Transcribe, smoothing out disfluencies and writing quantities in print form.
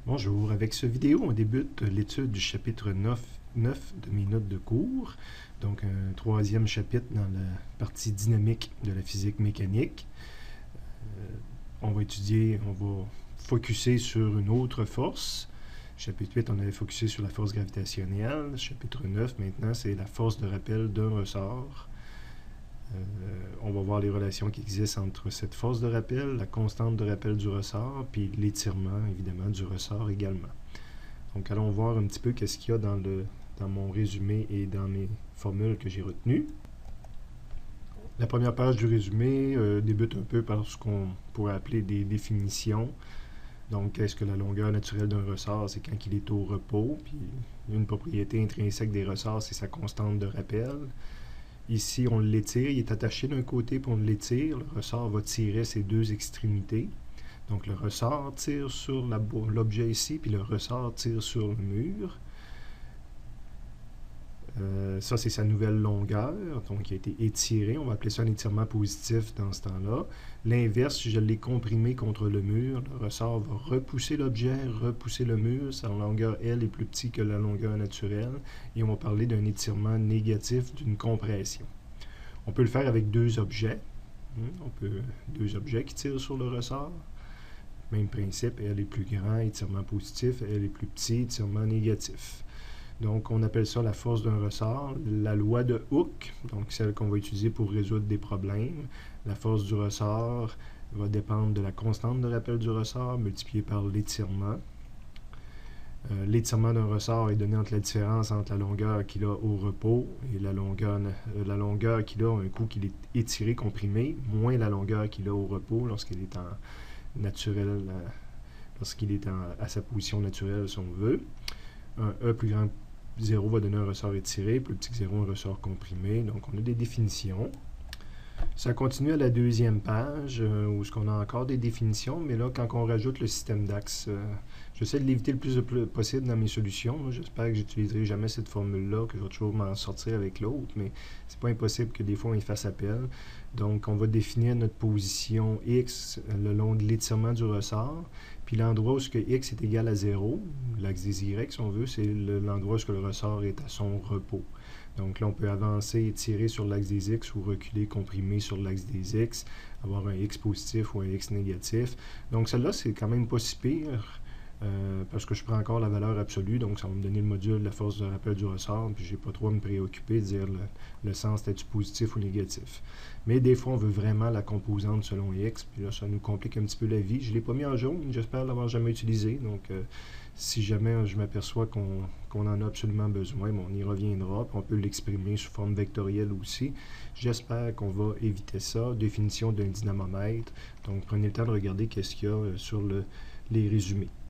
Bonjour, avec ce vidéo, on débute l'étude du chapitre 9 de mes notes de cours, donc un troisième chapitre dans la partie dynamique de la physique mécanique. On va focusser sur une autre force. Chapitre 8, on avait focusé sur la force gravitationnelle. Chapitre 9, maintenant, c'est la force de rappel d'un ressort. On va voir les relations qui existent entre cette force de rappel, la constante de rappel du ressort, puis l'étirement, évidemment, du ressort également. Donc, allons voir un petit peu qu'est-ce qu'il y a dans mon résumé et dans mes formules que j'ai retenues. La première page du résumé débute un peu par ce qu'on pourrait appeler des définitions. Donc, qu'est-ce que la longueur naturelle d'un ressort? C'est quand il est au repos. Puis, une propriété intrinsèque des ressorts, c'est sa constante de rappel. Ici, on l'étire. Il est attaché d'un côté, puis on l'étire. Le ressort va tirer ses deux extrémités. Donc, le ressort tire sur l'objet ici, puis le ressort tire sur le mur. Ça, c'est sa nouvelle longueur, donc qui a été étirée. On va appeler ça un étirement positif dans ce temps-là. L'inverse, si je l'ai comprimé contre le mur, le ressort va repousser l'objet, repousser le mur. Sa longueur, elle, est plus petite que la longueur naturelle. Et on va parler d'un étirement négatif, d'une compression. On peut le faire avec deux objets. Deux objets qui tirent sur le ressort. Même principe, elle est plus grand, étirement positif, elle est plus petit, étirement négatif. Donc, on appelle ça la force d'un ressort. La loi de Hooke, donc celle qu'on va utiliser pour résoudre des problèmes. La force du ressort va dépendre de la constante de rappel du ressort multipliée par l'étirement. L'étirement d'un ressort est donné entre la différence entre la longueur qu'il a au repos et la longueur qu'il a un coup qu'il est étiré, comprimé, moins la longueur qu'il a au repos lorsqu'il est en naturel, lorsqu'il est à sa position naturelle, si on veut. Un E plus grand que 0 va donner un ressort étiré, plus petit que 0, un ressort comprimé. Donc, on a des définitions. Ça continue à la deuxième page, où on a encore des définitions, mais là, quand on rajoute le système d'axe, j'essaie de l'éviter le plus possible dans mes solutions. J'espère que j'utiliserai jamais cette formule-là, que je vais toujours m'en sortir avec l'autre, mais c'est pas impossible que des fois on y fasse appel. Donc, on va définir notre position X le long de l'étirement du ressort, puis l'endroit où ce que X est égal à 0, l'axe des Y, si on veut, c'est l'endroit où le ressort est à son repos. Donc là, on peut avancer et tirer sur l'axe des X ou reculer, comprimer sur l'axe des X, avoir un X positif ou un X négatif. Donc celle-là, c'est quand même pas si pire, parce que je prends encore la valeur absolue, donc ça va me donner le module de la force de rappel du ressort, puis j'ai pas trop à me préoccuper de dire le sens est-tu positif ou négatif. Mais des fois, on veut vraiment la composante selon X, puis là, ça nous complique un petit peu la vie. Je ne l'ai pas mis en jaune, j'espère l'avoir jamais utilisé, donc si jamais je m'aperçois qu'on en a absolument besoin, on y reviendra, puis on peut l'exprimer sous forme vectorielle aussi. J'espère qu'on va éviter ça. Définition d'un dynamomètre. Donc, prenez le temps de regarder qu'est-ce qu'il y a sur les résumés.